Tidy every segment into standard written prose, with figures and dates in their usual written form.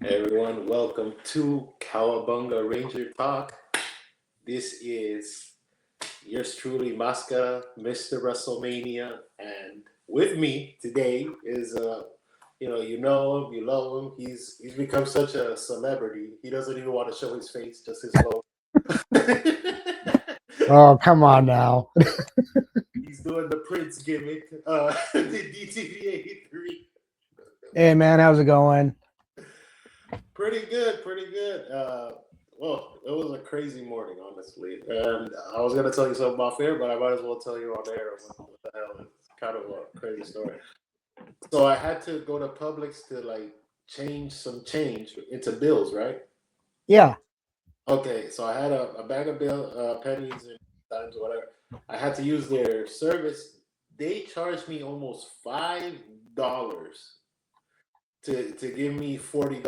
Hey everyone, welcome to Cowabunga Ranger Talk. This is yours truly, Mascara, Mr. WrestleMania, and with me today is you know him, you love him. He's become such a celebrity. He doesn't even want to show his face, just his logo. Oh, come on now. He's doing the Prince gimmick, the DTV83. Hey, man, how's it going? Pretty good, pretty good. Well, it was a crazy morning, honestly. And I was gonna tell you something off air, but I might as well tell you on air. What the hell? It's kind of a crazy story. So I had to go to Publix to like change some change into bills, right? Yeah. Okay, so I had a bag of pennies and dimes or whatever. I had to use their service. They charged me almost $5 to give me $40.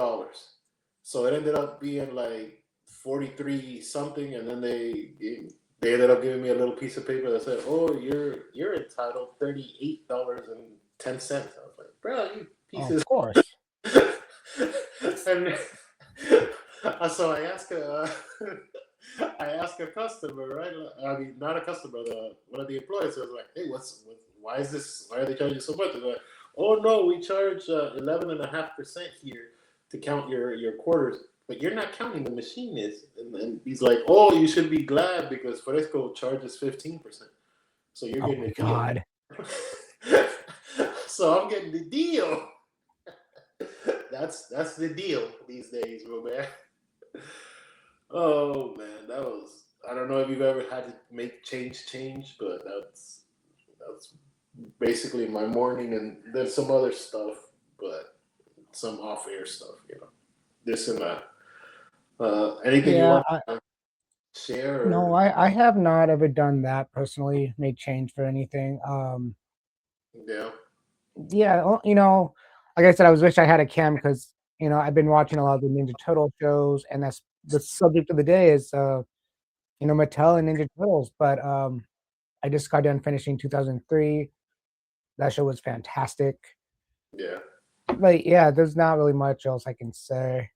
So it ended up being like 43 something, and then they ended up giving me a little piece of paper that said, "Oh, you're entitled $38.10." I was like, "Bro, you Of pieces." course. And so I asked a customer, right? I mean, not a customer, one of the employees. I was like, "Hey, why is this? Why are they charging so much?" They're like, "Oh no, we charge 11.5% here to count your quarters, but you're not counting. The machine is." And then he's like, "Oh, you should be glad because Fresco charges 15%, so you're Oh getting my a deal." God. So I'm getting the deal. That's the deal these days, bro, man. Oh man, that was. I don't know if you've ever had to make change, but that's basically my morning, and then some other stuff, but some off air stuff, this and that. Anything you Yeah. want to share? No, Or I have not ever done that personally, make change for anything. yeah, Yeah, like I said, I was wish I had a cam because, I've been watching a lot of the Ninja Turtle shows, and that's the subject of the day is, Mattel and Ninja Turtles. But I just got done finishing 2003. That show was fantastic. yeah, But yeah, there's not really much else I can say.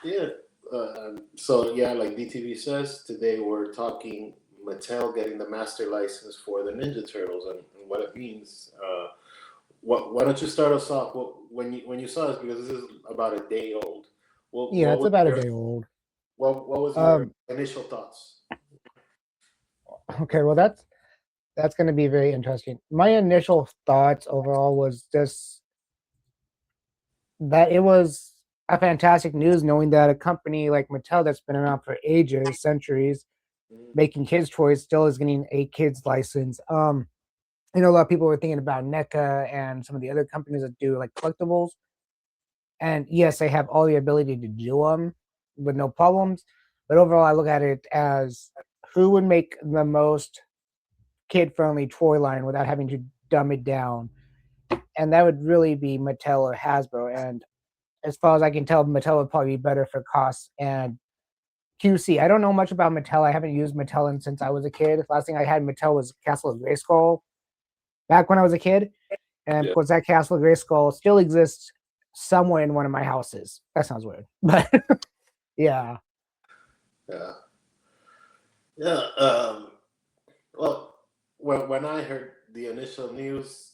yeah. So yeah, like DTV says, today we're talking Mattel getting the master license for the Ninja Turtles and what it means. Why don't you start us off? When you saw this, because this is about a day old. Yeah, What it's was about a your day old. what was your Um, initial thoughts? okay, well that's going to be very interesting. My initial thoughts overall was just that it was a fantastic news knowing that a company like Mattel that's been around for ages, centuries, Mm, making kids toys still is getting a kids license. A lot of people were thinking about NECA and some of the other companies that do like collectibles. And yes, they have all the ability to do them with no problems. But overall, I look at it as who would make the most kid friendly toy line without having to dumb it down. And that would really be Mattel or Hasbro. And as far as I can tell, Mattel would probably be better for costs and QC. I don't know much about Mattel. I haven't used Mattel since I was a kid. Last thing I had Mattel was Castle of Grayskull back when I was a kid. And of yeah, course, that Castle of Grayskull still exists somewhere in one of my houses. That sounds weird. But yeah. yeah, yeah. Well, when I heard the initial news,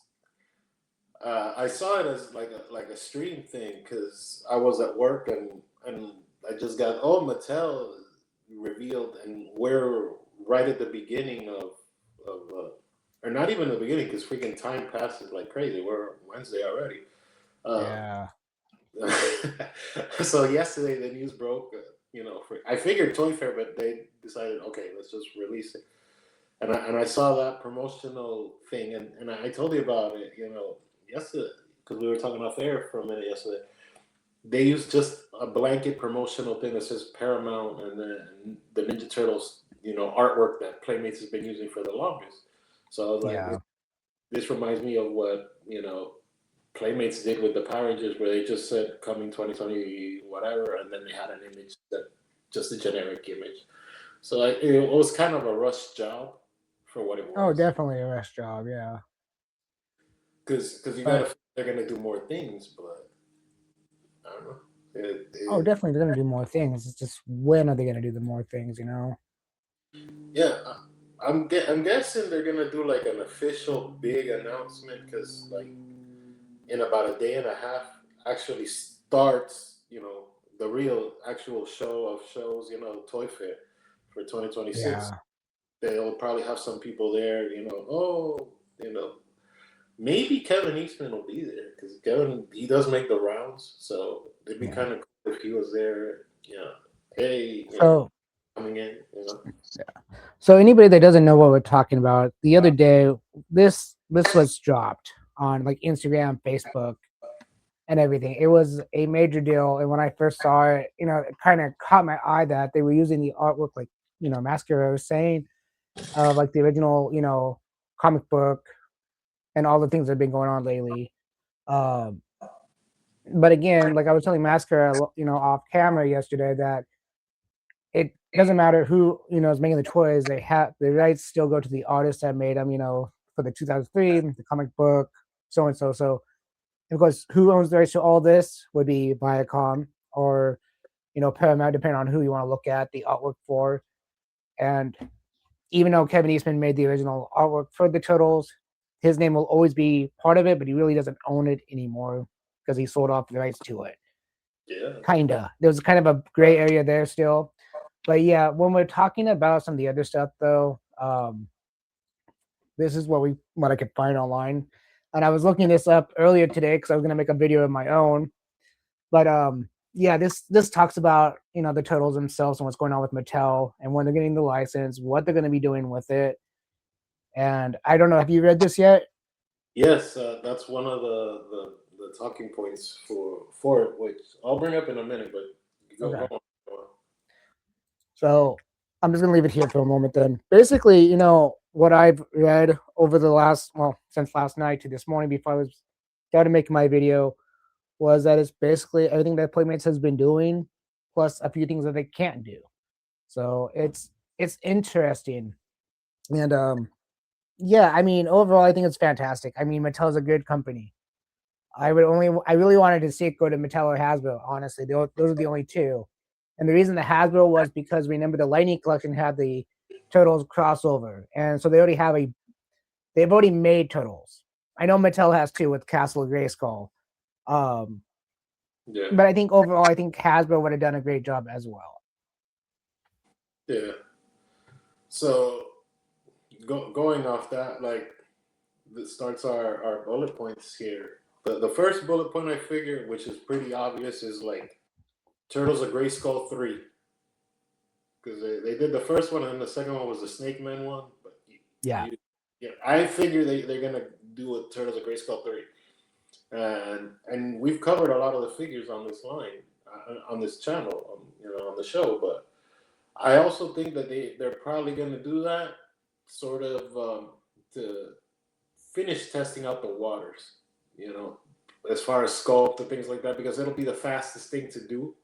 I saw it as like a stream thing because I was at work and I just got Mattel revealed, and we're right at the beginning of or not even the beginning because freaking time passes like crazy. We're Wednesday already. Um, Yeah. so yesterday the news broke. I figured Toy Fair, but they decided, okay, let's just release it. And I saw that promotional thing, and I told you about it, yesterday because we were talking off air for a minute yesterday. They used just a blanket promotional thing that says Paramount and then the Ninja Turtles, artwork that Playmates has been using for the longest. So I was like, Yeah. this reminds me of what Playmates did with the Power Rangers, where they just said coming 2020 whatever, and then they had an image that just a generic image. So it was kind of a rush job for what it Oh, was, definitely a rest job. Yeah. because you got But to they're gonna do more things, but I don't know. Oh, It, definitely, they're gonna do more things. It's just when are they gonna do the more things? You know? yeah, I'm guessing they're gonna do like an official big announcement because like in about a day and a half actually starts, the real actual show of shows, Toy Fair for 2026. Yeah, They'll probably have some people there, you know, maybe Kevin Eastman will be there because Kevin he does make the rounds, so it'd be yeah. kind of cool if he was there. Hey, So, coming in, so anybody that doesn't know what we're talking about, the other day, this was dropped on like Instagram, Facebook, and everything. It was a major deal, and when I first saw it, it kind of caught my eye that they were using the artwork, like Mascara was saying, of like the original, comic book and all the things that have been going on lately. Um, but again, like I was telling Mascara, off camera yesterday, that it doesn't matter who is making the toys. They have the rights still go to the artists that made them. For the 2003, the comic book, so and so. So of course, who owns the rights to all this would be Viacom or Paramount, depending on who you want to look at the artwork for. And even though Kevin Eastman made the original artwork for the Turtles, his name will always be part of it, but he really doesn't own it anymore because he sold off the rights to it. yeah, Kinda. There's kind of a gray area there still. But yeah, when we're talking about some of the other stuff though, this is what I could find online. And I was looking this up earlier today because I was gonna make a video of my own. But yeah, this talks about the turtles themselves and what's going on with Mattel and when they're getting the license, what they're gonna be doing with it. And I don't know, have you read this yet? yes, that's one of the talking points for it, which I'll bring up in a minute. But go Okay. on. So I'm just gonna leave it here for a moment then. Basically, what I've read over the since last night to this morning before I was started making my video was that it's basically everything that Playmates has been doing, plus a few things that they can't do. So it's interesting. And yeah, I mean, overall I think it's fantastic. I mean, Mattel's a good company. I really wanted to see it go to Mattel or Hasbro, honestly. Those are the only two. And the reason the Hasbro was because remember the Lightning collection had the Turtles crossover. And so they've already made Turtles. I know Mattel has two with Castle of Grayskull. Um, Yeah, but I think overall, I think Hasbro would have done a great job as well. yeah. So going off that, like that starts our bullet points here. The first bullet point I figure, which is pretty obvious, is like Turtles of Gray Skull 3. Because they did the first one and then the second one was the Snake Man one. But Yeah. yeah, I figure they're gonna do a Turtles of Gray Skull 3. And we've covered a lot of the figures on this line, on this channel, on the show. But I also think that they're probably gonna do that sort of to finish testing out the waters, you know, as far as sculpt and things like that, because it'll be the fastest thing to do.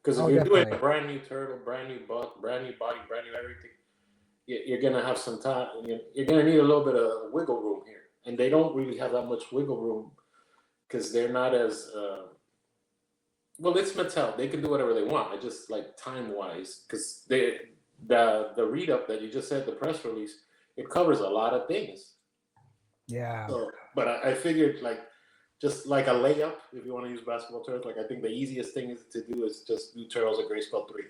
Because if Oh, you're doing a definitely. brand new turtle, brand new butt, brand new body, brand new everything, you're gonna have some time. You're gonna need a little bit of wiggle room here, and they don't really have that much wiggle room because they're not as well. It's Mattel; they can do whatever they want. I just like time wise, because the read up that you just said, the press release, it covers a lot of things. Yeah. So, but I figured like just like a layup, if you want to use basketball terms, like I think the easiest thing to do is just do Turtles at Grayskull 3.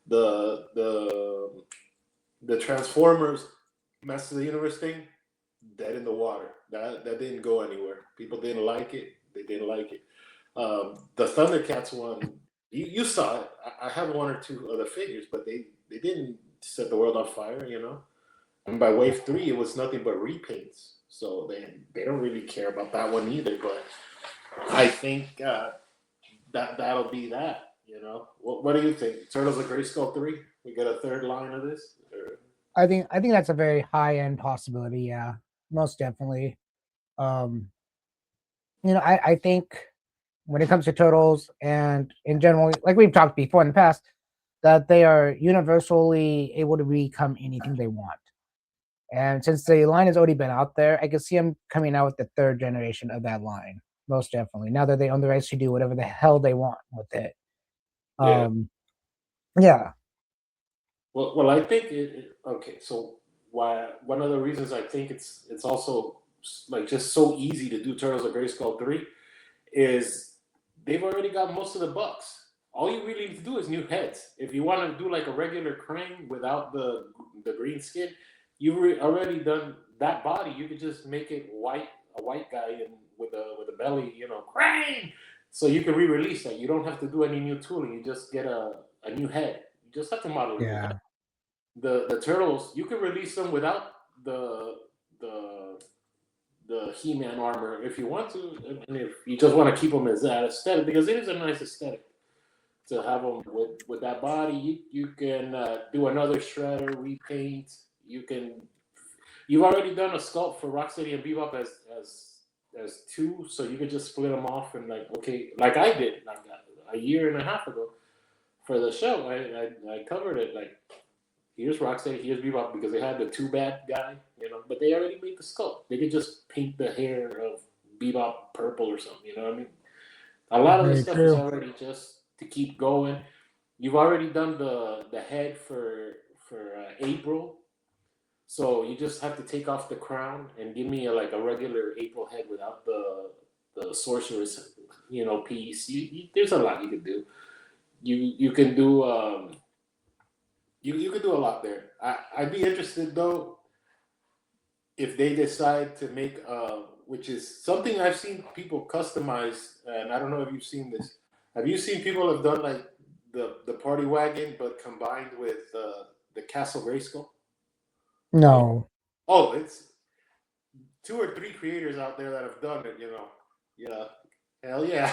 The the the Transformers Masters of the Universe thing, dead in the water. That didn't go anywhere. People didn't like it. They didn't like it. The Thundercats one, you saw it. I have one or two other figures, but they didn't set the world on fire, And by wave three, it was nothing but repaints. So they don't really care about that one either. But I think that'll be that. What do you think? Turtles of Grayskull 3? We get a third line of this? Or... I think that's a very high end possibility. Yeah, most definitely. Um, I think when it comes to turtles and in general, like we've talked before in the past, that they are universally able to become anything they want. And since the line has already been out there, I can see them coming out with the third generation of that line. most definitely. Now that they own the rights to do whatever the hell they want with it. Yeah. Yeah. Well, I think okay. So why one of the reasons I think it's also like just so easy to do Turtles of Grayskull 3 is they've already got most of the bucks. All you really need to do is new heads. If you want to do like a regular Krang without the green skin, you've already done that body. You could just make it white, a white guy and with a belly, Krang. So you can re-release that. You don't have to do any new tooling. You just get a new head. You just have to model a new head. Yeah. The turtles, you can release them without the the the He-Man armor if you want to, and if you just want to keep them as that aesthetic, because it is a nice aesthetic to have them with that body. You can do another shredder repaint. You've already done a sculpt for Rocksteady and Bebop as two, so you could just split them off and like okay, like I did like a year and a half ago for the show. I covered it like here's Rocksteady, here's Bebop because they had the too bad guy, but they already made the sculpt. They could just paint the hair of Bebop purple or something, you know what I mean? A lot of the Very stuff is true. already just to keep going. You've already done the head for April, so you just have to take off the crown and give me like a regular April head without the sorceress, piece. There's a lot you can do. You can do you could do a lot there. I'd be interested though if they decide to make which is something I've seen people customize, and I don't know if you've seen this. Have you seen people have done like the party wagon but combined with the Castle Grayskull? You know? No. Oh, it's two or three creators out there that have done it. Yeah, hell yeah,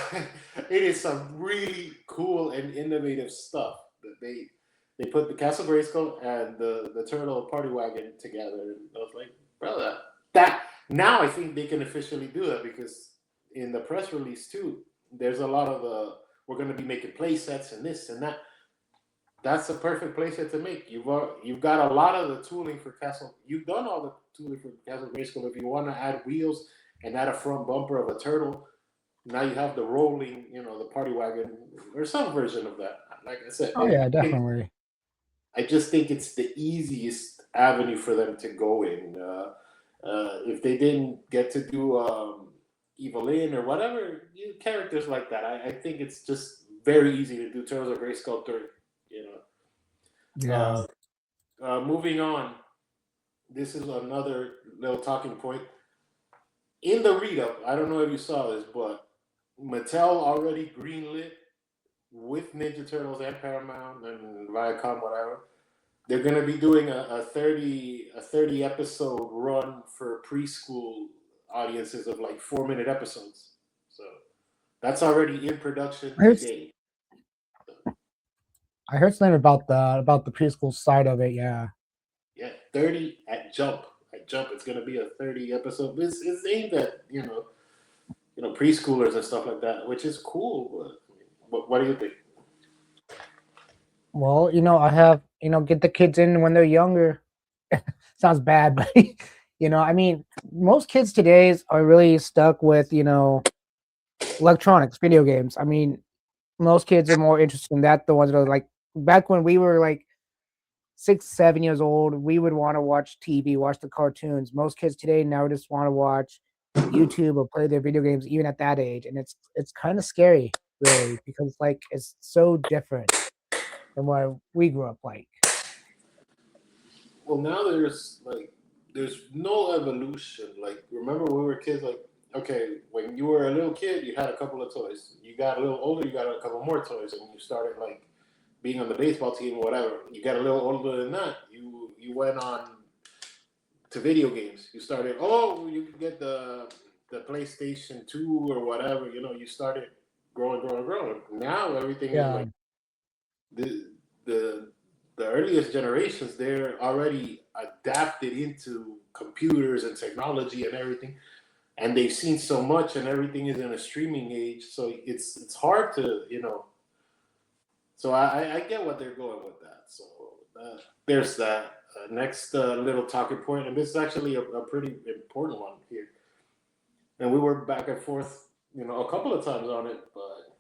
it is some really cool and innovative stuff that they put the Castle Grayskull and the Turtle Party Wagon together, and I was like, brother, that now I think they can officially do that because in the press release too, there's a lot of we're going to be making play sets and this and that. That's a perfect playset to make. You've got a lot of the tooling for Castle. You've done all the tooling for Castle Grayskull. If you want to add wheels and add a front bumper of a turtle, now you have the rolling, the party wagon or some version of that. Like I said, Oh yeah, definitely. I just think it's the easiest avenue for them to go in. If they didn't get to do Evelyn or whatever characters like that, I think it's just very easy to do Turtles of Grayskull 3. You Yeah. Moving on, this is another little talking point. In the read up, I don't know if you saw this, but Mattel already greenlit with Ninja Turtles and Paramount and Viacom, whatever. They're going to be doing a 30 episode run for preschool audiences of like 4-minute episodes. So that's already in production I heard, today. I heard something about the preschool side of it. Yeah. Yeah, 30 at Jump. At Jump, it's going to be a 30 episode. It's aimed at preschoolers and stuff like that, which is cool. But what do you think? Well, I have get the kids in when they're younger. Sounds bad, but I mean, most kids today are really stuck with electronics, video games. I mean, most kids are more interested in that. The ones that are like back when we were like 6, 7 years old, we would want to watch TV, watch the cartoons. Most kids today now just want to watch YouTube or play their video games, even at that age, and it's kind of scary, really, because like it's so different than what we grew up like. Well, now there's no evolution. Like remember when we were kids, like okay, when you were a little kid, you had a couple of toys. You got a little older, you got a couple more toys, and you started like being on the baseball team, or whatever. You got a little older than that. You went on to video games. You started. Oh, you could get the PlayStation 2 or whatever. You started growing, growing, growing. Now everything is Yeah, like the the the earliest generations. They're already adapted into computers and technology and everything, and they've seen so much, and everything is in a streaming age. So it's hard to. So I get what they're going with that. So there's that. Next little talking point, and this is actually a pretty important one here. And we were back and forth a couple of times on it, but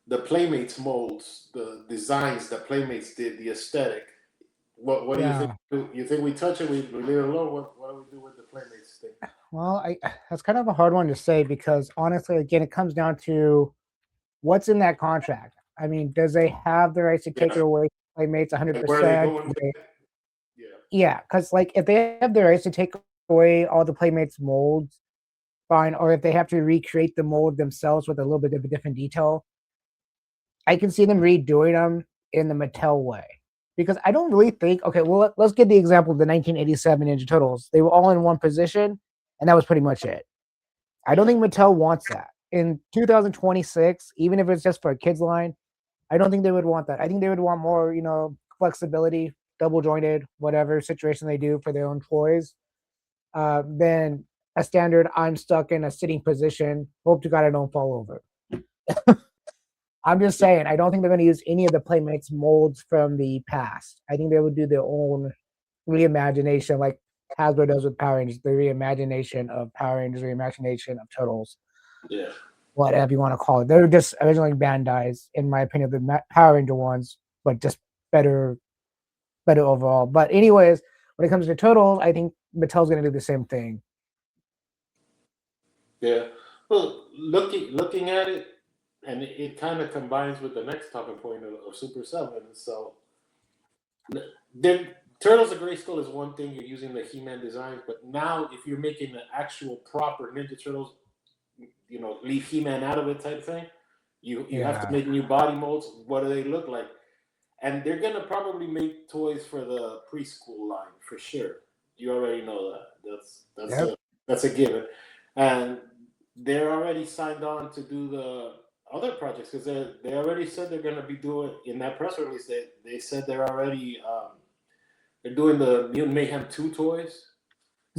the Playmates molds, the designs that Playmates did, the aesthetic. What do you think? Yeah. You think we touch it? We leave it alone. What do we do with the Playmates thing? Well, I that's kind of a hard one to say because honestly, again, it comes down to what's in that contract. I mean, does they have the rights to take it Yeah, away from Playmates and where are they 100%? going with it? Yeah, Yeah, because like if they have the rights to take away all the Playmates molds, fine. Or if they have to recreate the mold themselves with a little bit of a different detail, I can see them redoing them in the Mattel way. Because I don't really think, okay, well, let's get the example of the 1987 Ninja Turtles. They were all in one position, and that was pretty much it. I don't yeah, think Mattel wants that. In 2026, even if it's just for a kids line, I don't think they would want that. I think they would want more, flexibility, double jointed, whatever situation they do for their own toys, than a standard. I'm stuck in a sitting position. Hope to God I don't fall over. I'm just saying, I don't think they're going to use any of the Playmates molds from the past. I think they would do their own reimagination, like Hasbro does with Power Rangers, the reimagination of Power Rangers, reimagination of Turtles, yeah, whatever you want to call it. They're just originally Bandai's, in my opinion, the Power Ranger ones, but just better, better overall. But anyways, when it comes to Turtles, I think Mattel's going to do the same thing. yeah. Well, looking at it, and it kind of combines with the next talking point of Super Seven. So, then Turtles of Grayskull is one thing. You're using the He-Man designs, but now if you're making the actual proper Ninja Turtles, leave He-Man out of it type thing. You have to Yeah, make new body molds. What do they look like? And they're gonna probably make toys for the preschool line for sure. You already know that. That's yep, a that's a given. And they're already signed on to do the other projects because they already said they're gonna be doing in that press release. They said they're doing the Mutant Mayhem 2 toys.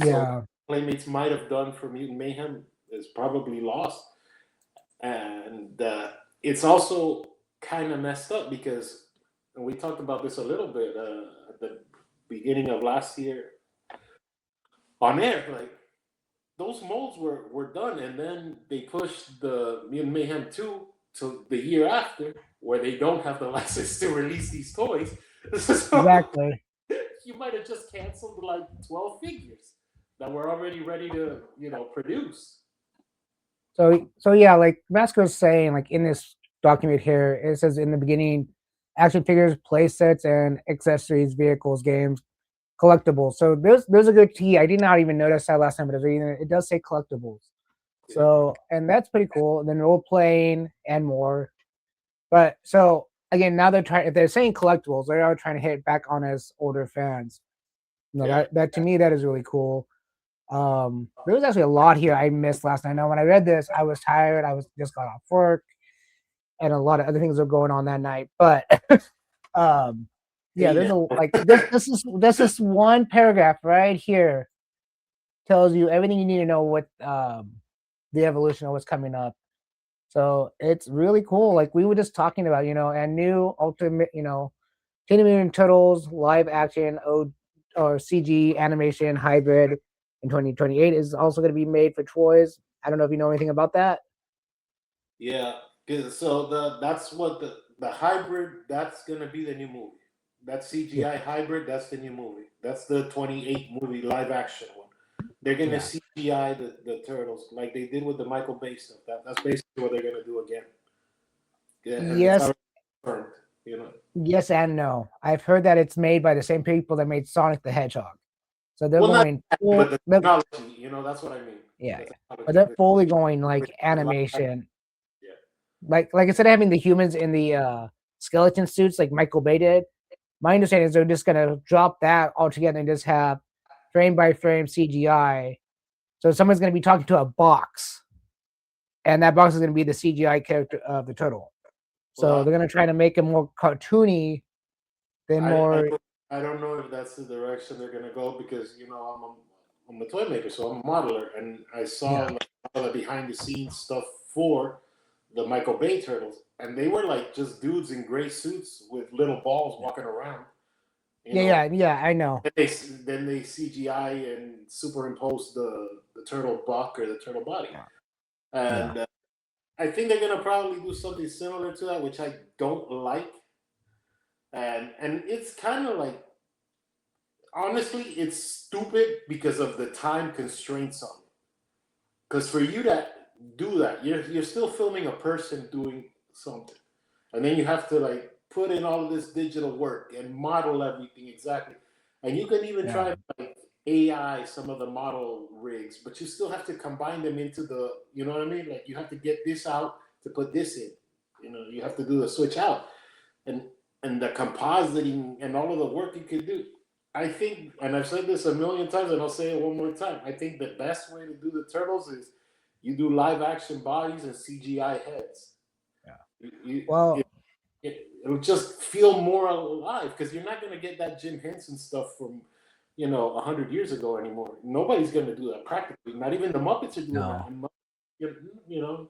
So yeah, Playmates might have done for Mutant Mayhem is probably lost. And it's also kind of messed up because and we talked about this a little bit at the beginning of last year on air. Like those molds were done, and then they pushed the Mutant Mayhem 2 to the year after, where they don't have the license to release these toys. So exactly. you might have just canceled like 12 figures that were already ready to produce. So yeah, like Masco is saying, like in this document here, it says in the beginning, action figures, play sets, and accessories, vehicles, games, collectibles. So there's a good key. I did not even notice that last time, but it does say collectibles. Yeah, So and that's pretty cool. And then role playing and more. But so again, now they're trying. If they're saying collectibles, they are trying to hit back on us older fans. yeah, That to me that is really cool. There was actually a lot here I missed last night. Now, when I read this, I was tired. I was just got off work, and a lot of other things were going on that night. But um, yeah, hey there's a now. like this one paragraph right here tells you everything you need to know what the evolution of what's coming up. So it's really cool. Like we were just talking about, and new ultimate, Teenage Mutant Turtles live action or CG animation hybrid in 2028 is also going to be made for toys. I don't know if you know anything about that. Yeah, 'cause so that's what the hybrid that's gonna be the new movie. That Yeah, CGI hybrid, that's the new movie. That's the 28 movie live action one. They're gonna yeah. CGI the turtles like they did with the Michael Bay stuff. That's basically what they're gonna do again. Yeah, and it's Yes, already confirmed. You know. yes, and no. I've heard that it's made by the same people that made Sonic the Hedgehog. So they're Well, not going exactly, but full. the technology. That's what I mean. Yeah, The yeah. But technology. they're fully going like Live animation. yeah, Like instead of having the humans in the skeleton suits like Michael Bay did, my understanding is they're just gonna drop that altogether and just have frame by frame CGI. So someone's gonna be talking to a box, and that box is gonna be the CGI character of the turtle. well, So they're gonna try to make it more cartoony than I, I more. don't I don't know if that's the direction they're gonna go because I'm a toy maker, so I'm a modeler, and I saw Yeah, like all the behind the scenes stuff for the Michael Bay turtles, and they were like just dudes in gray suits with little balls walking around. You yeah, know, yeah, yeah. I know. then they CGI and superimpose the turtle buck or the turtle body. Yeah. and I think they're gonna probably do something similar to that, which I don't like. And it's kind of like, honestly, it's stupid because of the time constraints on it. Because for you to do that, you're still filming a person doing something, and then you have to like put in all of this digital work and model everything exactly. And you can even Yeah. try to like AI some of the model rigs, but you still have to combine them into the, you know what I mean? Like you have to get this out to put this in. You know, you have to do the switch out, and the compositing and all of the work you could do. I think, and I've said this a million times, and I'll say it one more time. I think the best way to do the turtles is you do live action bodies and CGI heads. Yeah. It, Well, it'll just feel more alive because you're not going to get that Jim Henson stuff from 100 years ago anymore. Nobody's going to do that practically. Not even the Muppets are doing that. no. And you know,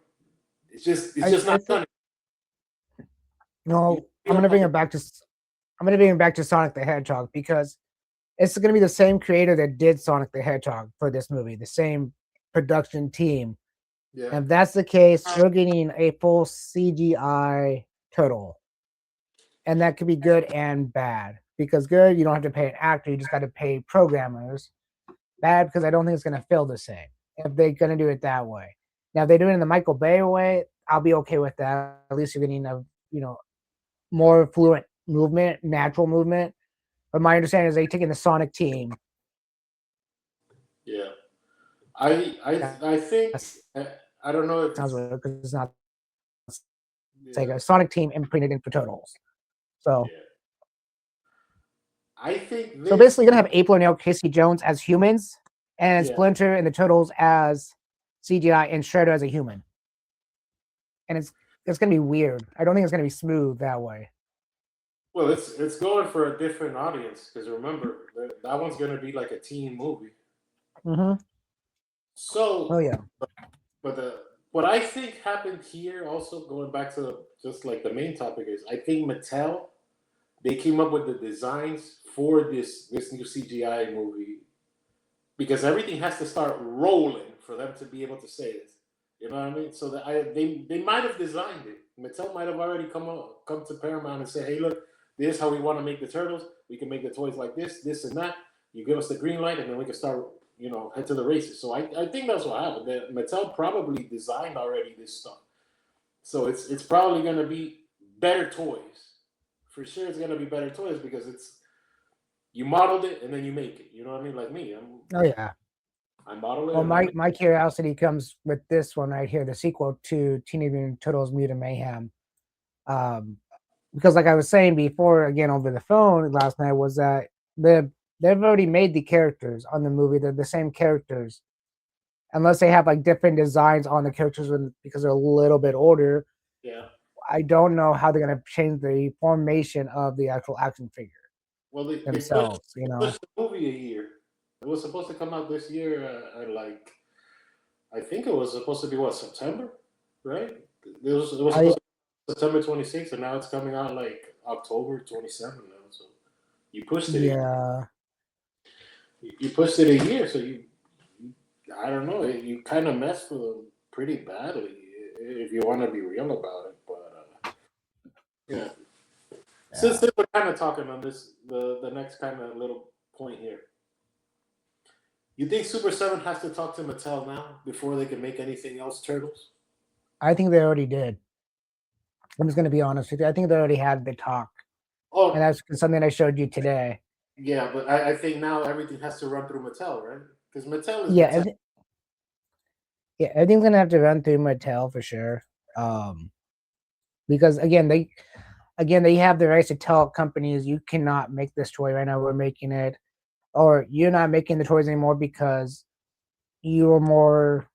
it's I just I not think done. You no. I'm feel gonna bring like it back to I'm gonna bring it back to Sonic the Hedgehog because it's gonna be the same creator that did Sonic the Hedgehog for this movie, the same production team. yeah, And if that's the case, we're getting a full CGI turtle. And that could be good and bad. Because good, you don't have to pay an actor, you just got to pay programmers. Bad because I don't think it's going to feel the same if they're going to do it that way. Now, if they do it in the Michael Bay way, I'll be okay with that. At least you're getting a more fluent movement, natural movement. But my understanding is they taking the Sonic team. yeah. I think, That I don't know if sounds it's, weird because it's not Sega. yeah, Sonic team and putting it in for turtles. So yeah. I think so this, basically, you're gonna have April O'Neil, Casey Jones as humans, and yeah. Splinter and the Turtles as CGI, and Shredder as a human. And it's gonna be weird. I don't think it's gonna be smooth that way. Well, it's going for a different audience because remember that one's going to be like a teen movie. Mm-hmm. Oh So, yeah, but what I think happened here, also going back to just like the main topic, is I think Mattel, they came up with the designs for this new CGI movie because everything has to start rolling for them to be able to say this. You know what I mean? So that they might have designed it. Mattel might have already come to Paramount and say, "Hey, look, this is how we want to make the turtles. We can make the toys like this, and that. You give us the green light, and then we can start, head to the races." So I think that's what happened. That Mattel probably designed already this stuff. So it's probably going to be better toys. For sure, it's going to be better toys because it's you modeled it and then you make it. You know what I mean? Like me, oh yeah. I model it Well, and I make. my curiosity comes with this one right here, the sequel to Teenage Mutant Turtles: Mutant Mayhem. Um, because like I was saying before, again over the phone last night, was that the they've already made the characters on the movie. They're the same characters, unless they have like different designs on the characters because they're a little bit older. Yeah. I don't know how they're gonna change the formation of the actual action figure Well, they pushed themselves. You they know, pushed the movie a year. It was supposed to come out this year. Like I think it was supposed to be what, September, right? It was I supposed to be September 26th, and now it's coming out like October 27th now. So you pushed it. yeah, You pushed it a year. So I don't know. You kind of messed with them pretty badly if you want to be real about it. But yeah, since yeah. we're kind of talking on this, the next kind of little point here. You think Super Seven has to talk to Mattel now before they can make anything else Turtles? I think they already did. I'm just gonna be honest with you. I think they already had the talk, and Oh, that's something I showed you today. yeah, but I think now everything has to run through Mattel, right? Because Mattel is Yeah, Mattel. yeah, everything's gonna have to run through Mattel for sure. Um, because again they have the rights to tell companies you cannot make this toy right now. We're making it, or you're not making the toys anymore because you're more,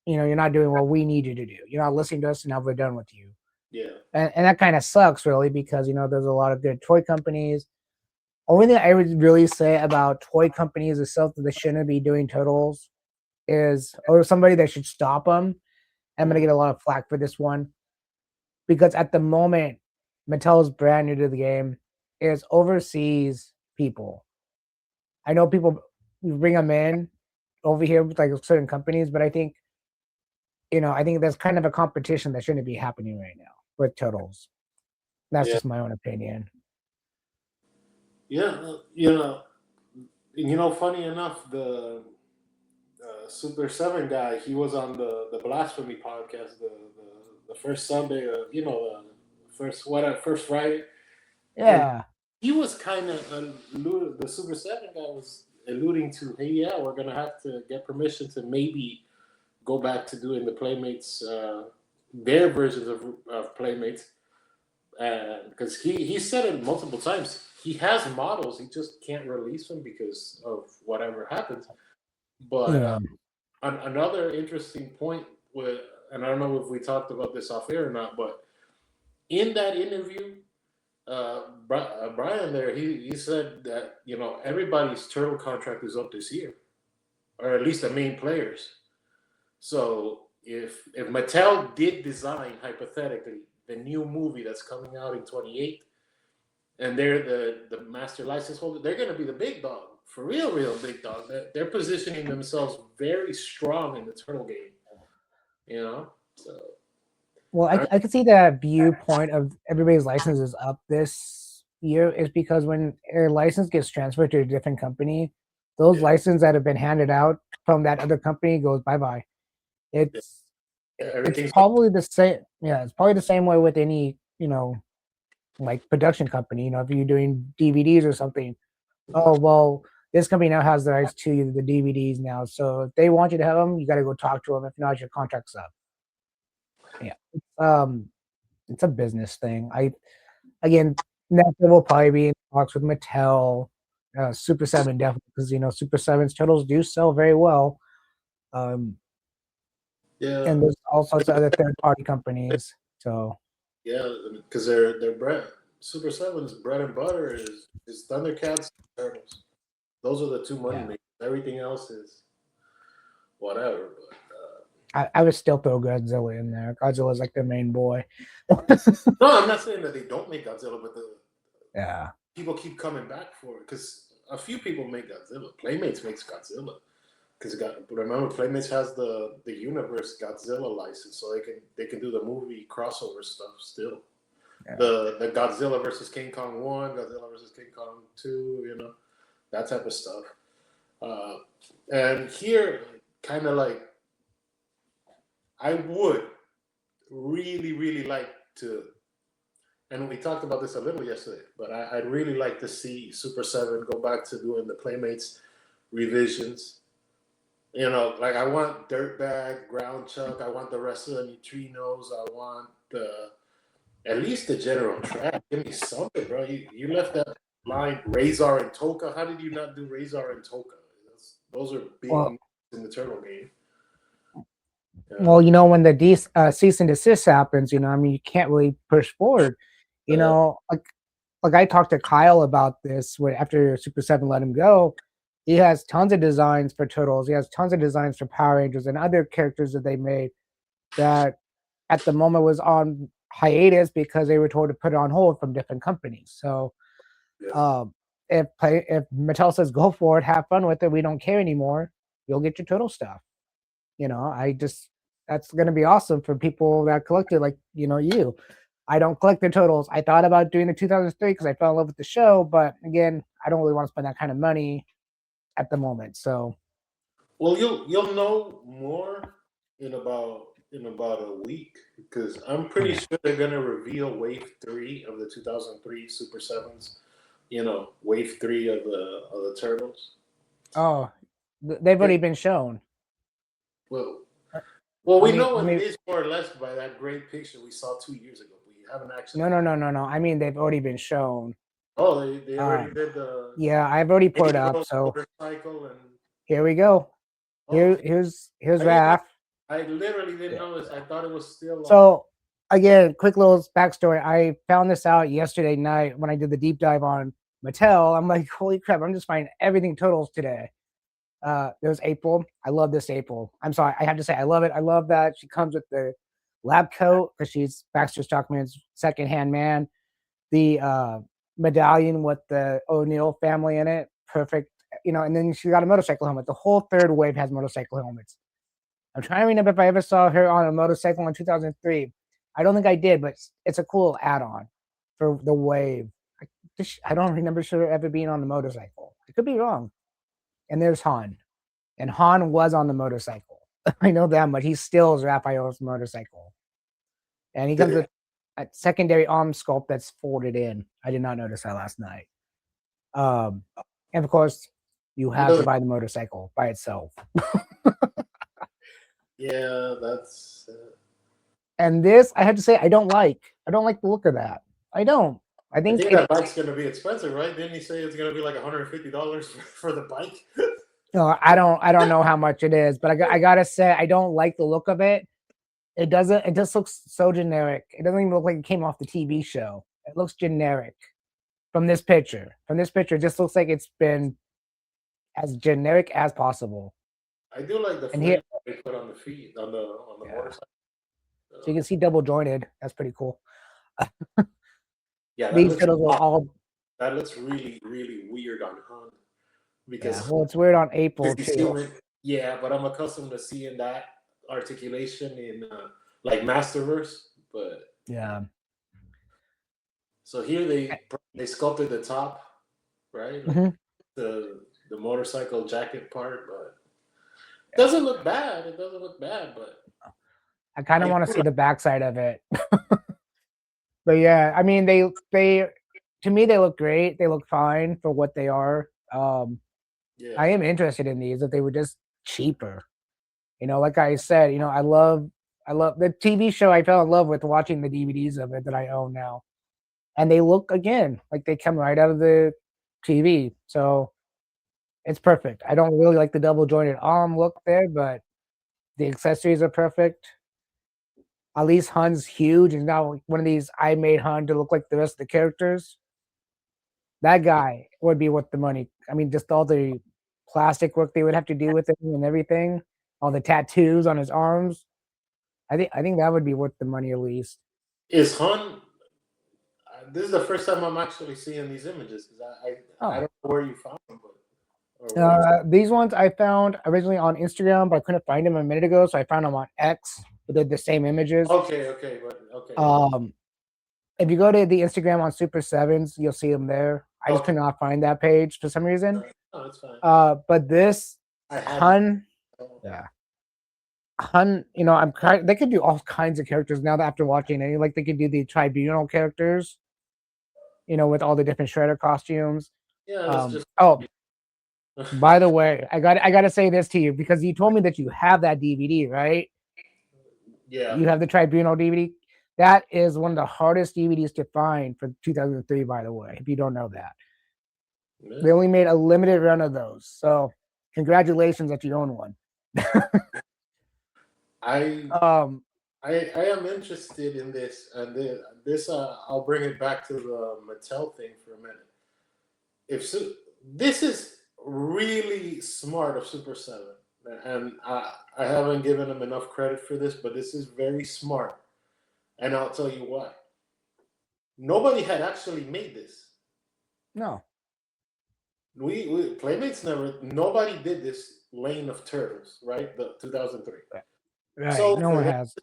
you're not doing what we need you to do. You're not listening to us, and now we're done with you. Yeah, And that kind of sucks, really, because there's a lot of good toy companies. Only thing I would really say about toy companies itself that they shouldn't be doing turtles is, or somebody that should stop them. I'm gonna mm, get a lot of flack for this one because at the moment, Mattel is brand new to the game. Is overseas people. I know people bring them in over here with like certain companies, but I think I think that's kind of a competition that shouldn't be happening right now with Turtles. That's Yeah, just my own opinion. yeah. Funny enough, the Super Seven guy, he was on the Blasphemy podcast, the first Sunday of first Friday, and Yeah. he was kind of the Super Seven guy was alluding to, hey, yeah, we're gonna have to get permission to maybe go back to doing the Playmates, their versions of Playmates, because he said it multiple times. He has models, he just can't release them because of whatever happens. But Yeah. another interesting point with, and I don't know if we talked about this off air or not, but in that interview, Brian there, he said that everybody's turtle contract is up this year, or at least the main players. So if Mattel did design hypothetically the new movie that's coming out in 28, and they're the master license holder, they're going to be the big dog for real big dog. They're positioning themselves very strong in the turtle game. So Well, I, I could see that viewpoint of everybody's license is up this year is because when a license gets transferred to a different company, those yeah, licenses that have been handed out from that other company goes bye bye. yeah, It's it's everything's probably the same. Yeah, it's probably the same way with any like production company. If you're doing DVDs or something, oh well, this company now has the rights to the DVDs now. So if they want you to have them, you got to go talk to them. If not, your contract's up. Yeah, it's a business thing. Again, Netflix will probably be in talks with Mattel, Super Seven definitely because Super Seven's titles do sell very well. Um, yeah, and there's all sorts of other third party companies. So yeah, because their bread Super Seven's bread and butter is Thundercats and Turtles. Those are the two money yeah, makers. Everything else is whatever. I would still throw Godzilla in there. Godzilla's like the main boy. No, I'm not saying that they don't make Godzilla, but the Yeah. people keep coming back for it because a few people make Godzilla. Playmates makes Godzilla because remember Playmates has the universe Godzilla license, so they can do the movie crossover stuff still. Yeah. The Godzilla versus King Kong 1, Godzilla versus King Kong 2, that type of stuff. Uh, and here, kind of like, I would really, really like to, and we talked about this a little yesterday, but I'd really like to see Super 7 go back to doing the Playmates revisions. Like I want Dirtbag, Ground Chuck, I want the rest of the neutrinos, I want at least the general track. Give me something, bro. You left that line Razor and Toka. How did you not do Razor and Toka? Those are big Well, names in the turtle game. Yeah, when the cease and desist happens, I mean, you can't really push forward. uh, Like I talked to Kyle about this after Super Seven let him go. He has tons of designs for Turtles. He has tons of designs for Power Rangers and other characters that they made that at the moment was on hiatus because they were told to put it on hold from different companies. So yeah. um, if Mattel says go for it, have fun with it, we don't care anymore. You'll get your Turtle stuff. I just that's gonna be awesome for people that collect it, like you. I don't collect the totals. I thought about doing the 2003 because I fell in love with the show, but again, I don't really want to spend that kind of money at the moment. So Well, you'll know more in about a week because I'm pretty yeah. sure they're gonna reveal Wave 3 of the 2003 Super Sevens. Wave 3 of the Turtles. Oh, they've Yeah. already been shown. Well, well, I we mean, know I what it mean, is more or less by that great picture we saw 2 years ago. We haven't no, actually. no, no, no, no. I mean, they've already been shown. Oh, they already Um, did the yeah, I've already put it up. April So motorcycle and here we go. oh, Here's I didn't know. Raph. I literally didn't Yeah. know this. I thought it was still on. So again, quick little backstory. I found this out yesterday night when I did the deep dive on Mattel. I'm like, holy crap! I'm just finding everything totals today. There's April. I love this April. I'm sorry, I have to say I love it. I love that she comes with the lab coat because she's Baxter Stockman's second-hand man. The medallion with the O'Neill family in it, perfect. And then she got a motorcycle helmet. The whole third wave has motorcycle helmets. I'm trying to remember if I ever saw her on a motorcycle in 2003. I don't think I did, but it's a cool add-on for the wave. I don't remember her ever being on the motorcycle. I could be wrong. And there's Han. And Han was on the motorcycle. I know that much. He steals Raphael's motorcycle. And he comes with a secondary arm sculpt that's folded in. I did not notice that last night. And of course, you have to buy the motorcycle by itself. Yeah, that's. And this, I have to say, I don't like. I don't like the look of that. I don't. I think that bike's gonna be expensive, right? Didn't he say it's gonna be like $150 for the bike? No, I don't know how much it is, but I gotta say, I don't like the look of it. It doesn't. It just looks so generic. It doesn't even look like it came off the TV show. It looks generic from this picture. From this picture, it just looks like it's been as generic as possible. I do like the frame they put on the feet on the motorcycle. So you can see double jointed. That's pretty cool. Yeah, these photos will all. That looks really, really weird on Han. Because well, it's weird on April too. Yeah, but I'm accustomed to seeing that articulation in like Masterverse, but yeah. So here they sculpted the top, right? Like the motorcycle jacket part, but it doesn't look bad. It doesn't look bad, but I kind of want to see the backside of it. But yeah, I mean, they to me they look great. They look fine for what they are. I am interested in these if they were just cheaper. You know, like I said, you know, I love the TV show. I fell in love with watching the DVDs of it that I own now, and they look again like they come right out of the TV. So it's perfect. I don't really like the double jointed arm look there, but the accessories are perfect. At least Han's huge and now one of these I made Han to look like the rest of the characters. That guy would be worth the money. I mean, just all the plastic work they would have to do with him and everything, all the tattoos on his arms. I think that would be worth the money at least. Is Han? This is the first time I'm actually seeing these images because I don't know where you found them. These ones I found originally on Instagram, but I couldn't find them a minute ago, so I found them on X. They're the same images. Okay. If you go to the Instagram on Super Sevens, you'll see them there. I just could not find that page for some reason. Oh, that's fine. But this Han, Han, you know, they could do all kinds of characters now that after watching it. Like they could do the Tribunal characters, you know, with all the different Shredder costumes. Yeah. By the way, I got to say this to you because you told me that you have that DVD, right? Yeah. You have the Tribunal DVD. That is one of the hardest DVDs to find for 2003, by the way, if you don't know that. Yeah. They only made a limited run of those. So congratulations that you own one. I am interested in this, and this I'll bring it back to the Mattel thing for a minute. This is really smart of Super 7, and I haven't given them enough credit for this, but this is very smart, and I'll tell you why. Nobody had actually made this. No. We Playmates nobody did this lane of turtles, right? The 2003. Right. So no one has.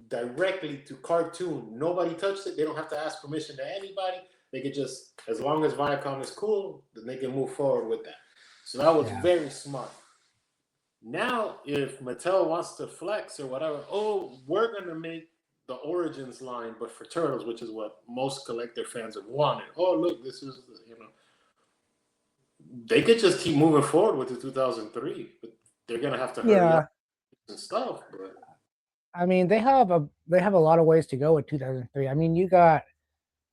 Directly to cartoon. Nobody touched it. They don't have to ask permission to anybody. They could just, as long as Viacom is cool, then they can move forward with that. So that was very smart. Now, if Mattel wants to flex or whatever, we're going to make the Origins line, but for turtles, which is what most collector fans have wanted. Oh, look, this is, they could just keep moving forward with the 2003, but they're going to have to hurry up and stuff. But I mean, they have a lot of ways to go with 2003. I mean, you got.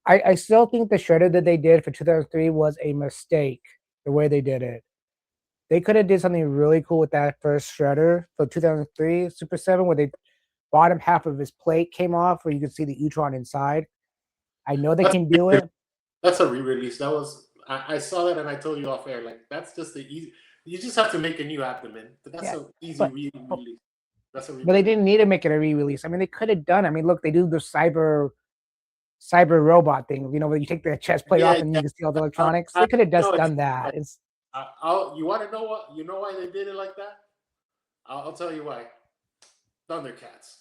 I still think the Shredder that they did for 2003 was a mistake. The way they did it, they could have did something really cool with that first Shredder for 2003 Super 7, where the bottom half of his plate came off, where you could see the Utron inside. I know they can do it. That's a re-release. That was I saw that and I told you off air. Like that's just the easy. You just have to make a new abdomen, but that's an easy re-release. But they didn't need to make it a re-release. I mean, they could have done. I mean, look, they do the cyber robot thing. You know, where you take the chest plate off and you can see all the electronics. They could have just done that. You want to know what? You know why they did it like that? I'll tell you why. Thundercats.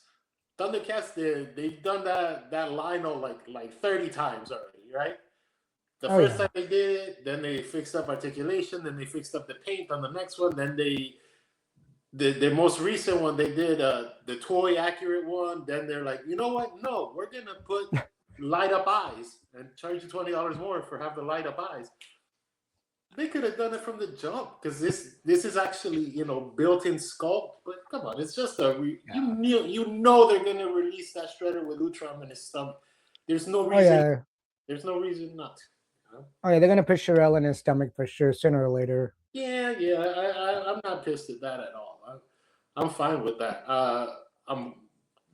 Thundercats, they've done that Lionel like 30 times already, right? The Oh first yeah. time they did it, then they fixed up articulation, then they fixed up the paint on the next one, then the most recent one they did the toy accurate one. Then they're like, you know what? No, we're gonna put light up eyes and charge you $20 more for have the light up eyes. They could have done it from the jump because this is actually built-in sculpt. But come on, it's just Yeah. you know they're gonna release that shredder with Ultron in his stomach. There's no Oh reason yeah. there's no reason not to. You know? Oh yeah. They're gonna put Sherelle in his stomach for sure, sooner or later. Yeah, yeah. I'm not pissed at that at all. I'm fine with that. I'm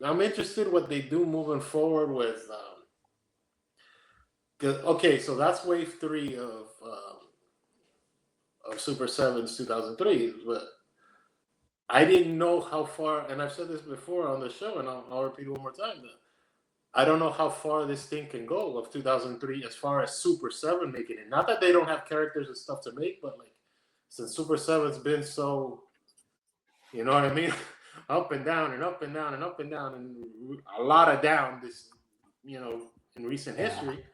I'm interested what they do moving forward with. Okay, so that's wave three of Super Sevens 2003, but I didn't know how far. And I've said this before on the show, and I'll repeat it one more time. That I don't know how far this thing can go of 2003 as far as Super Seven making it. Not that they don't have characters and stuff to make, but like since Super Seven's been so, you know what I mean? Up and down and up and down and up and down and a lot of down this in recent Yeah. history,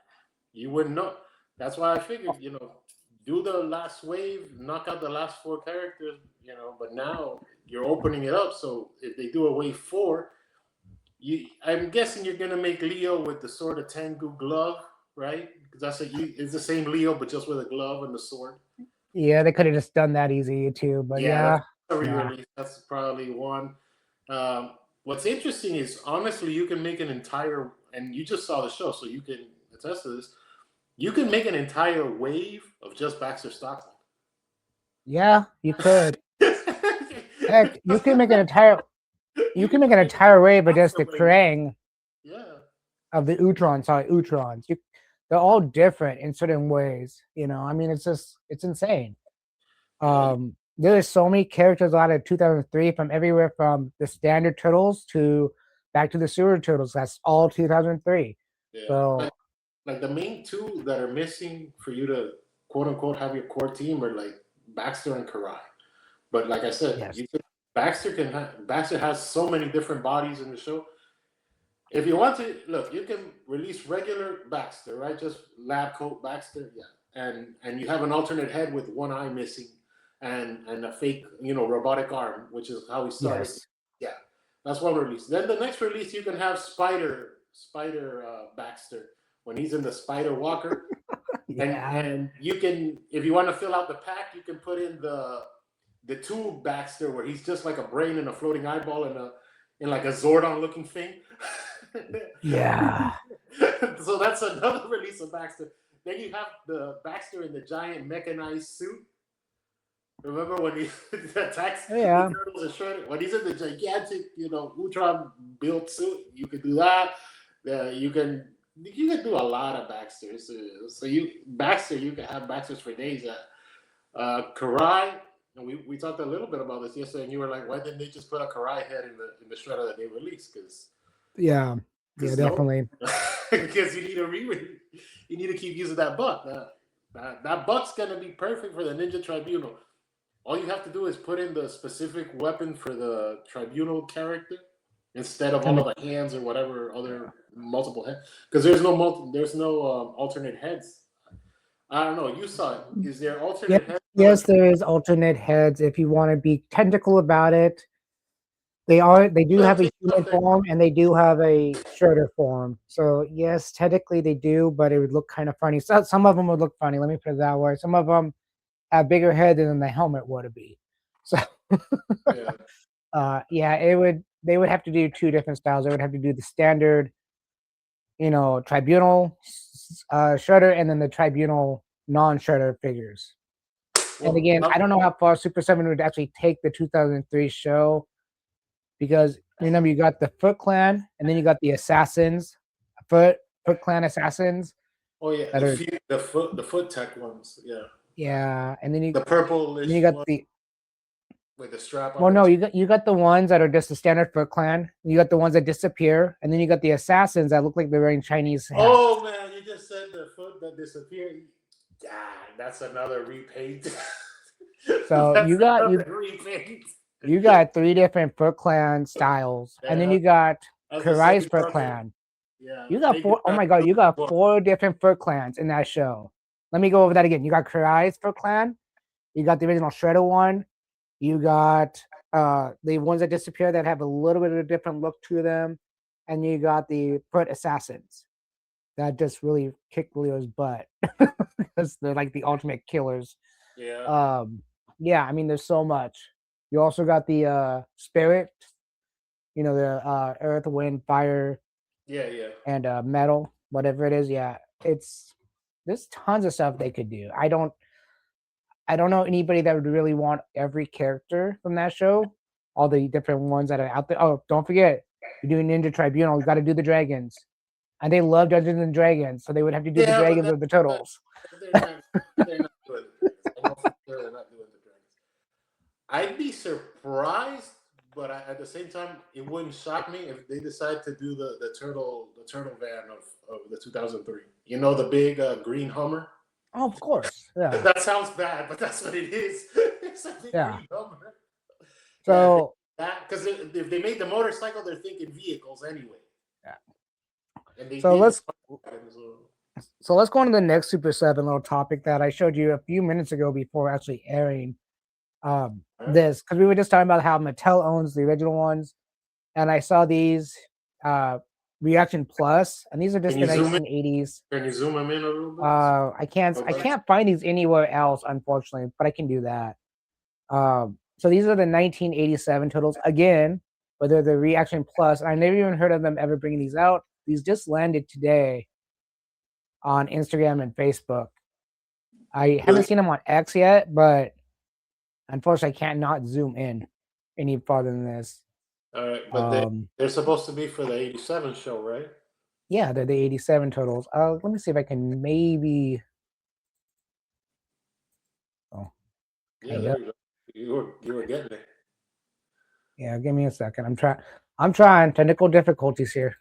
you wouldn't know. That's why I figured, do the last wave, knock out the last four characters, but now you're opening it up. So if they do a wave four, I'm guessing you're gonna make Leo with the sword of Tengu glove, right? Because it's the same Leo but just with a glove and the sword. Yeah, they could have just done that easy too, but Yeah, that's yeah. a Yeah. re-release. That's probably one. What's interesting is honestly, you can make an entire, and you just saw the show, so you can attest to this. You can make an entire wave of just Baxter Stockman. Yeah, you could. Heck, you can make an entire wave of just the Krang Yeah. of the Utrons. Sorry, Utrons. They're all different in certain ways. I mean, it's insane. Yeah. There's so many characters out of 2003 from everywhere from the standard turtles to back to the sewer turtles. That's all 2003. Yeah. So Like the main two that are missing for you to quote unquote have your core team are like Baxter and Karai. But like I said, yes, Baxter has so many different bodies in the show. If you want to look, you can release regular Baxter, right? Just lab coat Baxter, yeah. And you have an alternate head with one eye missing, and a fake, robotic arm, which is how he started. yes, Yeah, that's one release. Then the next release, you can have Spider Baxter when he's in the Spider Walker, yeah, and you can, if you want to fill out the pack, you can put in the tube Baxter where he's just like a brain and a floating eyeball and in like a Zordon looking thing. yeah. So that's another release of Baxter. Then you have the Baxter in the giant mechanized suit. Remember when he attacks the Yeah. turtles and shredded? When he's in the gigantic, Ultron built suit, you can do that. You can do a lot of Baxters. So you can have Baxters for days. Karai, and we talked a little bit about this yesterday, and you were like, why didn't they just put a Karai head in the shredder that they released? Yeah. Yeah, Because no, definitely. because you need a re you need to keep using that buck. That buck's gonna be perfect for the Ninja Tribunal. All you have to do is put in the specific weapon for the Tribunal character instead of all of the hands or whatever other multiple heads. Because there's no alternate heads. I don't know. You saw it. Is there alternate heads? Yes, there is alternate heads if you want to be technical about it. They do have a human form and they do have a shredder form. So yes, technically they do, but it would look kind of funny. So some of them would look funny. Let me put it that way. Some of them have bigger head than the helmet would be. So Yeah. yeah, they would have to do two different styles. They would have to do the standard, tribunal shredder and then the tribunal non-shredder figures. And again, I don't know how far Super 7 would actually take the 2003 show because remember you got the Foot Clan and then you got the Assassins, Foot Clan Assassins. Oh yeah, the foot tech ones. Yeah. Yeah, and then the purple. Then you got the with the strap. Well, no, you got the ones that are just the standard Foot Clan. You got the ones that disappear, and then you got the Assassins that look like they're wearing Chinese hats. Oh man, you just said the foot that disappeared. Yeah, that's another repaint. So you got repaint. You got 3 different Foot Clan styles, and then Yeah, you got as the Karai's same Foot brother. Clan. Yeah, You got they do four. Oh have my god, two you got more. 4 different Foot Clans in that show. Let me go over that again. You got Karai's Foot Clan. You got the original Shredder one. You got the ones that disappear that have a little bit of a different look to them, and you got the Foot Assassins that just really kick Leo's butt because they're like the ultimate killers. Yeah, Um, yeah, I mean, there's so much. You also got the Spirit, the Earth, Wind, Fire, yeah, yeah. and Metal, whatever it is. Yeah, it's there's tons of stuff they could do. I don't know anybody that would really want every character from that show, all the different ones that are out there. Oh, don't forget, you're doing Ninja Tribunal. You got to do the dragons, and they love Dungeons and Dragons, so they would have to do the Yeah, but dragons or the that, turtles. they're not. They're not doing the Dragons. I know for sure they're not doing the Dragons. I'd be surprised, but at the same time, it wouldn't shock me if they decide to do the turtle van of the 2003. You know, the big green Hummer. Oh, of course, yeah, That sounds bad, but that's what it is. It's a big yeah. green Hummer. Yeah, if they So that because if they made the motorcycle, they're thinking vehicles anyway, yeah, and they so did. let's so let's go on to the next Super Seven little topic that I showed you a few minutes ago before actually airing Right? this because we were just talking about how Mattel owns the original ones, and I saw these uh Reaction Plus, and these are Can just the you zoom in? 1980s. Can you zoom them in a little bit? I can't find these anywhere else, unfortunately, but I can do that. So these are the 1987 totals again, but they're the Reaction Plus. I never even heard of them ever bringing these out. These just landed today on Instagram and Facebook. I haven't seen them on X yet, but unfortunately, I can't not zoom in any farther than this. All right, but Um, they're supposed to be for the '87 show, right? yeah, they're the 87 totals. Let me see if I can maybe. Oh, Yeah, kind there of. you go. You were getting it. Yeah, give me a second. I'm trying. I'm trying. Technical difficulties here.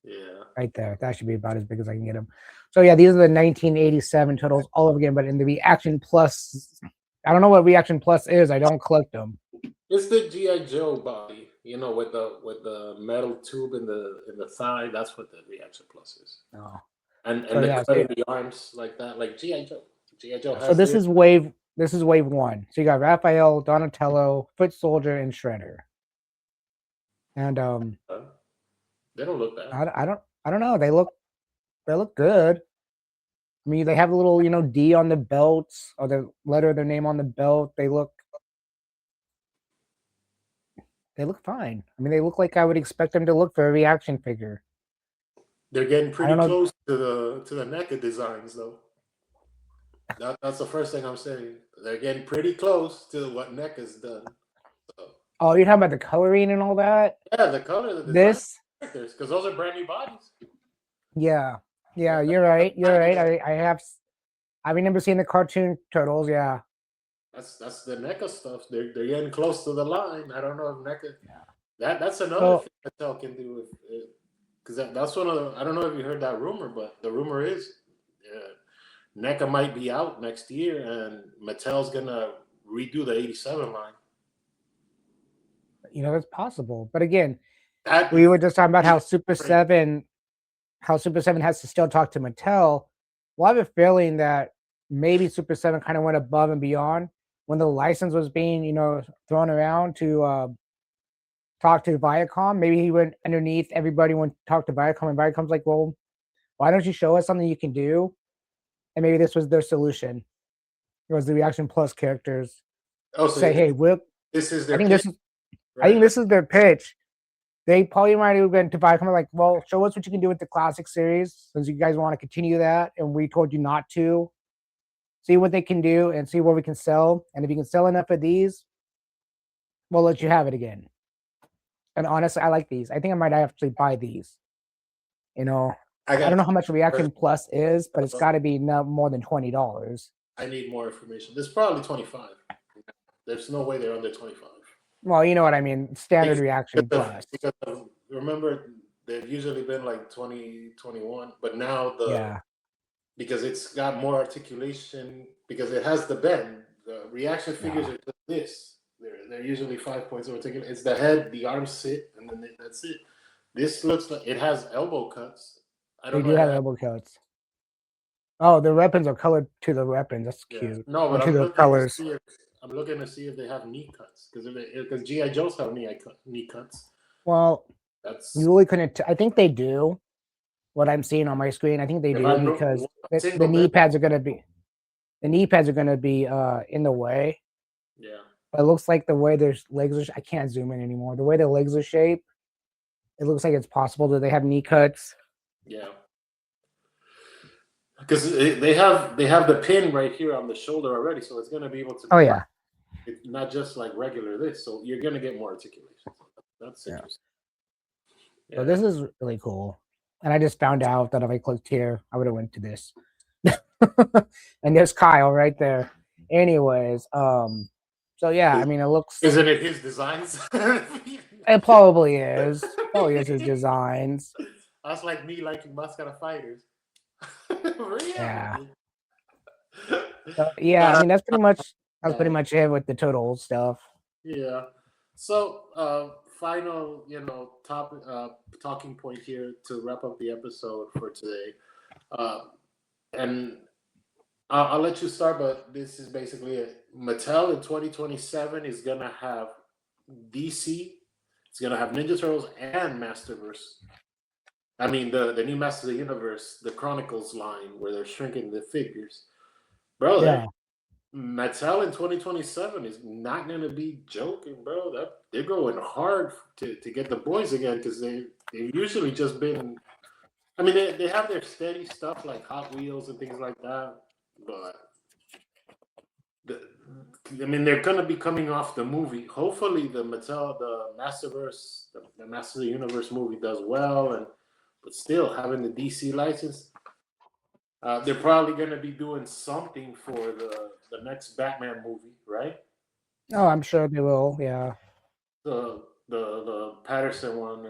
Yeah. Right there. That should be about as big as I can get them. So yeah, these are the 1987 totals all over again, but in the Reaction Plus. I don't know what Reaction Plus is. I don't collect them. It's the GI Joe body, with the metal tube in the thigh. That's what the reaction plus is, No. and So the yeah. cut in the arms like that, like GI Joe. GI Joe So has this the. is wave. This is wave one. So you got Raphael, Donatello, Foot Soldier, and Shredder. And They don't look bad. I don't know. They look good. I mean, they have a little D on the belts or the letter of their name on the belt. They look fine. I mean, they look like I would expect them to look for a reaction figure. They're getting I pretty don't know. close to the NECA designs, though. That's the first thing I'm saying. They're getting pretty close to what NECA's done. So Oh, you're talking about the coloring and all that. yeah, the color, the design This, characters, because those are brand new bodies. yeah, yeah. Yeah, You're right. You're that's right. I remember seeing the cartoon turtles. Yeah, that's the NECA stuff. They're getting close to the line. I don't know if NECA. yeah. That's another So thing Mattel can do because that's one of the. I don't know if you heard that rumor, but the rumor is NECA might be out next year, and Mattel's gonna redo the '87 line. it's possible. But again, That'd be we were just talking about how Super great. Seven, has to still talk to Mattel. Well, I have a feeling that maybe Super Seven kind of went above and beyond when the license was being, thrown around to talk to Viacom. Maybe he went underneath everybody went to talk to Viacom, and Viacom's like, well, why don't you show us something you can do? And maybe this was their solution. It was the Reaction Plus characters Oh, say, so hey, we'll. this is I their think pitch, this is. I think right? this is their pitch. They probably might have went to Viacom like, well, show us what you can do with the classic series, since you guys want to continue that, and we told you not to. See what they can do and see what we can sell. And if you can sell enough of these, we'll let you have it again. And honestly, I like these. I think I might actually buy these. You know, I I don't got know how much two. Reaction Plus is, but it's got to be no more than $20. I need more information. There's probably 25. There's no way they're under 25. Well, you know what I mean. Standard Reaction Plus. Because remember, they've usually been like 20, 21, but now Yeah. because it's got more articulation, because it has the bend. The reaction figures No. are just this. they're usually 5 points over ticket. It's the head, the arms sit, and then that's it. This looks like it has elbow cuts. I They don't do know. have elbow cuts. Oh, the weapons are colored to the weapons. That's Yeah, cute. no, Or but to the colors. I'm looking to see if they have knee cuts because GI Joes have knee cuts. Well, you That's really couldn't. I think they do. What I'm seeing on my screen, I think they if do I know because a the single knee bit. pads are gonna be in the way. Yeah, But it looks like the way their legs are. I can't zoom in anymore. The way their legs are shaped, it looks like it's possible that they have knee cuts. yeah. Because they have the pin right here on the shoulder already, so it's gonna be able to Oh grab yeah, it, not just like regular this. So you're gonna get more articulation. That's yeah. interesting. So Yeah. this is really cool. And I just found out that if I clicked here, I would have went to this. And there's Kyle right there. Anyways, so yeah, I mean it looks Isn't it his designs? it probably is. Probably is his designs. That's like me liking Mascara Fighters. Yeah. Really? So yeah, I Uh, mean that's pretty much it with the total stuff. yeah. So, final, topic, talking point here to wrap up the episode for today. Uh, and I'll let you start, but this is basically it. Mattel in 2027 is gonna have DC. It's gonna have Ninja Turtles and Masterverse. I mean, the new Masters of the Universe, the Chronicles line, where they're shrinking the figures. Bro, Yeah. Mattel in 2027 is not going to be joking, bro. They're going hard to get the boys again because they've usually just been. I mean, they have their steady stuff like Hot Wheels and things like that, but the, I mean, they're going to be coming off the movie. Hopefully, the Masterverse, the Master of the Universe movie does well, but still having the DC license, they're probably going to be doing something for the next Batman movie, right? Oh, I'm sure they will. Yeah. The Patterson one,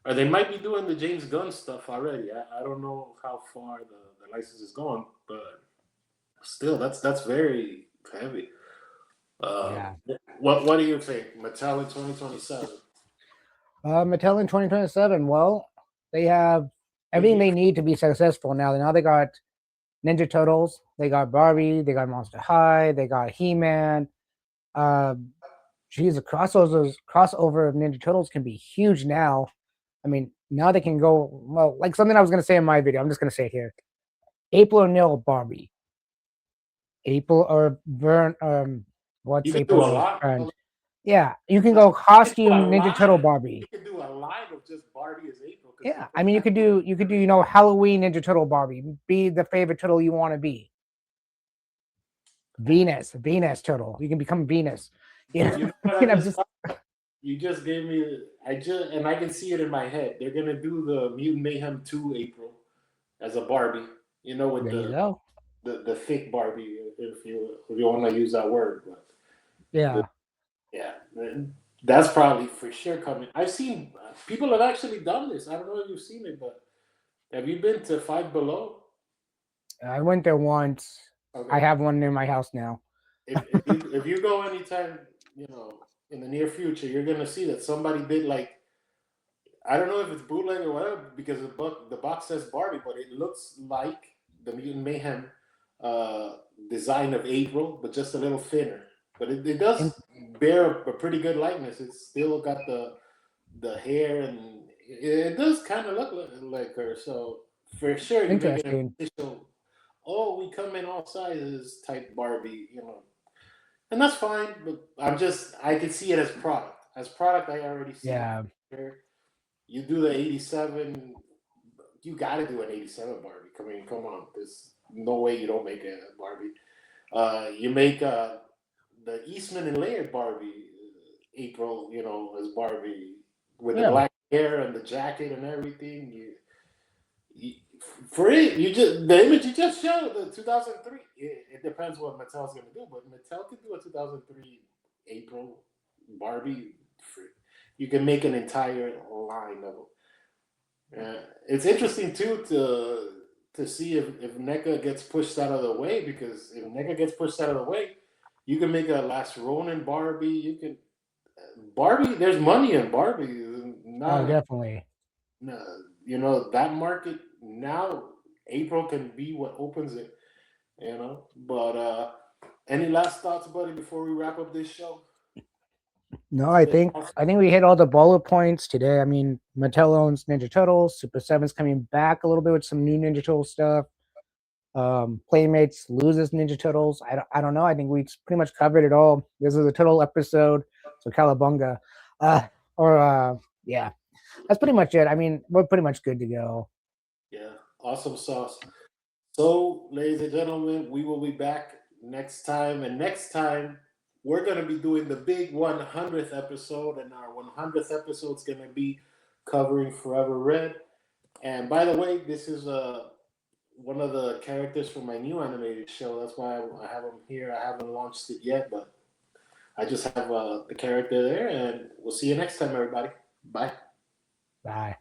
or they might be doing the James Gunn stuff already. I don't know how far the license is going, but still, that's very heavy. Yeah. What do you think, Mattel in 2027? Mattel in 2027. Well, they have The everything year, they need to be successful now. Now they got Ninja Turtles, they got Barbie, they got Monster High, they got He-Man. Uh, geez, the crossover of Ninja Turtles can be huge now. I mean, now they can go well. Like something I was gonna say in my video, I'm just gonna say it here. April O'Neil Barbie, April or Vern. you What's could do a April's lot. friend? Yeah, you can You go could do a costume Ninja Turtle line. Barbie. You could do a line of just Barbie as April because Yeah, I mean you could do Halloween Ninja Turtle Barbie. Be the favorite turtle you want to be. Venus turtle. You can become Venus. You know, You know what I I'm just just You just gave me. I can see it in my head. They're gonna do the Mutant Mayhem 2 April as a Barbie. With there you go. the thick Barbie, if you want to use that word. But the, Yeah, yeah, that's probably for sure coming. I've seen people have actually done this. I don't know if you've seen it, but have you been to Five Below? I went there once. I Okay, have one near my house now. if you go anytime, in the near future, you're gonna see that somebody did like I don't know if it's bootleg or whatever because the box says Barbie, but it looks like the Mutant Mayhem uh, design of April, but just a little thinner. But it In- does bear a pretty good likeness. It's still got the hair and it does kind of look like her. So for sure, you make it an Interesting. official. Oh, we come in all sizes type Barbie. And that's fine. But I can see it as product. As product, I already see it. Yeah, You do the 87, you got to do an 87 Barbie. I mean, come on. There's no way you don't make a Barbie. You make the Eastman and Laird Barbie, April, as Barbie with the yeah. black hair and the jacket and everything. You for it, you just the image you just showed, the 2003. It depends what Mattel's gonna do, but Mattel could do a 2003 April Barbie. You can make an entire line of them. It's interesting too to see if NECA gets pushed out of the way because if NECA gets pushed out of the way, you can make a Last Ronin Barbie. You can Barbie, there's money in Barbie. Oh, Not, definitely. that market now. April can be what opens it. But any last thoughts, buddy, before we wrap up this show? No, It's been awesome. I think we hit all the bullet points today. I mean, Mattel owns Ninja Turtles. Super Seven's coming back a little bit with some new Ninja Turtle stuff. Playmates loses Ninja Turtles. I don't know. I think we pretty much covered it all. This is a total episode. So Cowabunga. Uh, or yeah, that's pretty much it. I mean, we're pretty much good to go. Yeah, awesome sauce. So, ladies and gentlemen, we will be back next time. And next time, we're going to be doing the big 100th episode. And our 100th episode is going to be covering Forever Red. And by the way, this is one of the characters from my new animated show. That's why I have him here. I haven't launched it yet, but I just have the character there. And we'll see you next time, everybody. Bye. Bye.